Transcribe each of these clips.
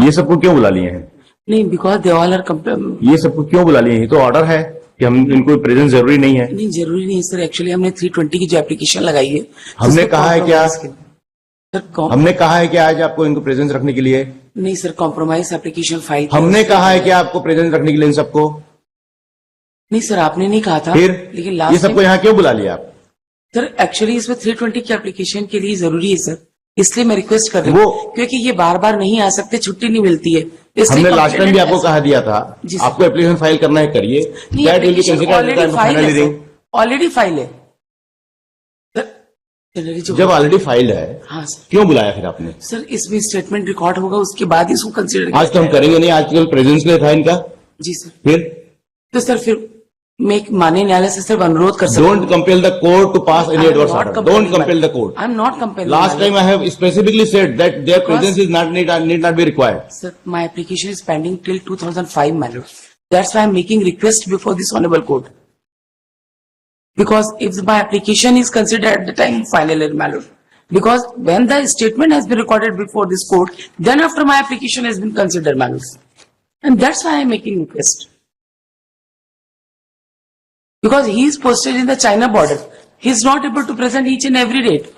ये सबको क्यों बुला लिए हैं? नहीं, बिकॉज दे ऑल आर ये सबको क्यों बुला लिए हैं? ये तो ऑर्डर है कि हम इनको प्रेजेंस जरूरी नहीं है। नहीं, जरूरी नहीं है सर। एक्चुअली हमने 320 की जो एप्लीकेशन लगाई है, हमने कहा है क्या सर, हमने कहा है कि आज आपको इनको प्रेजेंस रखने के लिए? नहीं सर, कॉम्प्रोमाइज एप्लीकेशन फाइल हमने कहा है कि आपको प्रेजेंस रखने के लिए इन सबको? नहीं सर, आपने नहीं कहा था। फिर लेकिन ये लास्ट सबको यहाँ क्यों बुला लिया आप? सर एक्चुअली इसमें 320 की एप्लीकेशन के लिए जरूरी है सर, इसलिए मैं रिक्वेस्ट कर रही हूँ, क्योंकि ये बार बार नहीं आ सकते, छुट्टी नहीं मिलती है। हमने लास्ट टाइम भी आपको कहा दिया था, आपको एप्लीकेशन फाइल करना है, करिए। ऑलरेडी फाइल है जब ऑलरेडी फाइल है, हाँ सर, क्यों बुलाया फिर आपने? सर इसमें स्टेटमेंट रिकॉर्ड होगा, उसके बाद इसको कंसिडर। आज तो हम करेंगे नहीं, आज केवल प्रेजेंस के लिए था इनका। जी सर। फिर तो सर फिर मैं एक माननीय न्यायालय से सिर्फ अनुरोध कर सकता हूं। Don't compel the court to pass any adverse order. Don't compel the court. I'm not compelling. Last time I have specifically said that their presence is need not be required. Sir, my application is pending till 2005, my lord. That's why I'm making request before this honorable court. Because if my application is considered at the time final, my lord. Because when the statement has been recorded before this court, then after my application has been considered, my lord. And that's why I'm making request. Because he is posted in the China border. He is not able to present each and every date.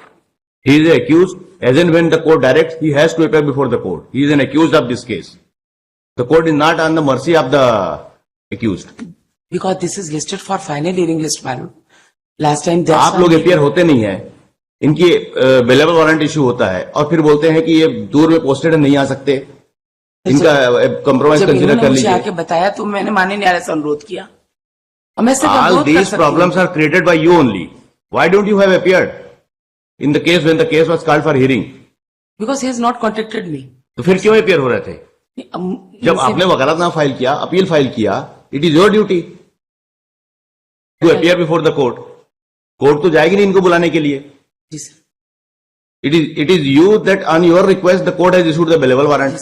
He is accused, as and when the court directs, he has to appear before the court. He is an accused of this case. The court is not on the mercy of the accused. Because this is listed for final hearing list, madam. Last time आप लोग appear होते नहीं है, इनकी available warrant issue होता है और फिर बोलते हैं कि ये दूर में पोस्टेड नहीं आ सकते, इनका कॉम्प्रोमाइज कंसीडर कर लीजिए। आके बताया तो मैंने माननीय न्यायालय से अनुरोध किया। All these problems are created by you only. Why don't you have appeared in the case when the case was called for hearing? Because he has not contacted me. तो फिर क्यों appear हो रहे थे? जब आपने वकालतनामा फाइल किया, appeal file किया, it is your duty to appear before the court. Court तो जाएगी नहीं इनको बुलाने के लिए। जी sir. It is you that on your request the court has issued the available warrant.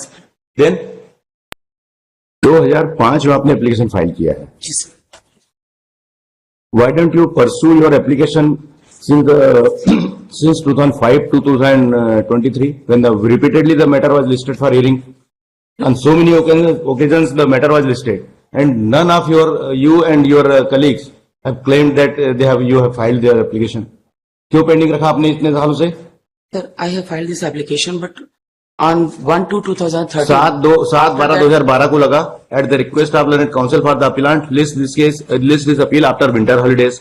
Then 2005 में आपने एप्लीकेशन फाइल किया है। जी sir. Why don't you pursue your application since 2005 to 2023 when repeatedly the matter was listed for hearing? On so many occasions the matter was listed and none of you and your colleagues have claimed that you have filed their application. क्यों pending रखा आपने इतने सालों से? Sir, I have filed this application but on 1/2/2013 7/12/2012 को लगा at the request of learned counsel for the appellant list this appeal after winter holidays.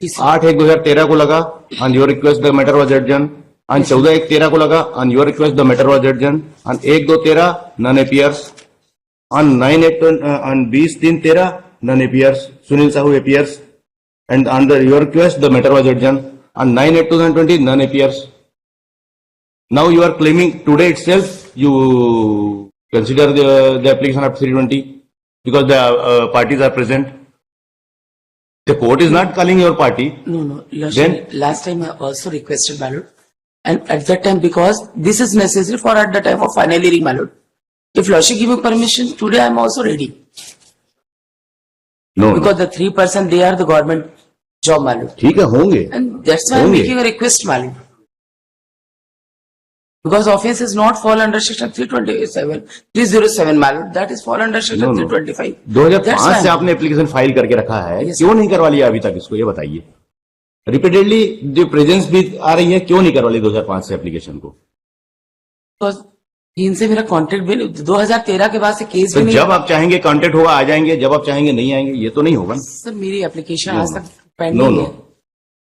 8/1/2013 को लगा on your request the matter was adjourned. on 14/1/13 को लगा on your request the matter was adjourned. on 1/2/13 none appears. on 20/3/13 none appears. Sunil Sahu appears and under your request the matter was adjourned. on 9/8/2020 none appears. Now you are claiming today itself you consider the application of 320 because the parties are present. The court is not calling your party. No. Last time I also requested, my lord. And at that time, because this is necessary for at the time of final hearing, my lord. If lordship give me permission, today I am also ready. No. Because the 3% they are the government job, my lord. ठीक है, होंगे. And that's why I am making a request, my lord. Because offense is not fall under section 307, my lord. That is fall under section 325. 2005 से आपने application file करके रखा है, क्यों नहीं करवा लिया अभी तक इसको, ये बताइए। रिपीटेडली जो प्रेजेंस भी आ रही है, क्यों नहीं करवा ली 2005 से एप्लीकेशन को? इनसे मेरा कांटेक्ट भी 2013 के बाद से केस भी नहीं। जब आप चाहेंगे कांटेक्ट होगा, आ जाएंगे, जब आप चाहेंगे नहीं आएंगे, ये तो नहीं होगा। सर मेरी एप्लीकेशन आज तक पेंडिंग है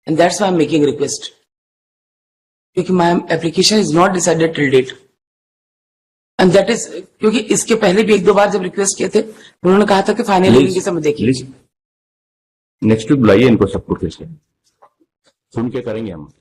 and that's why I am making request, क्योंकि my application is not decided till date and that is क्योंकि इसके पहले भी 1-2 बार जब रिक्वेस्ट किए थे उन्होंने कहा था कि फाइनल हियरिंग के समय देखिए। नेक्स्ट वीक बुलाइए इनको सबको, फिर से सुन के करेंगे हम।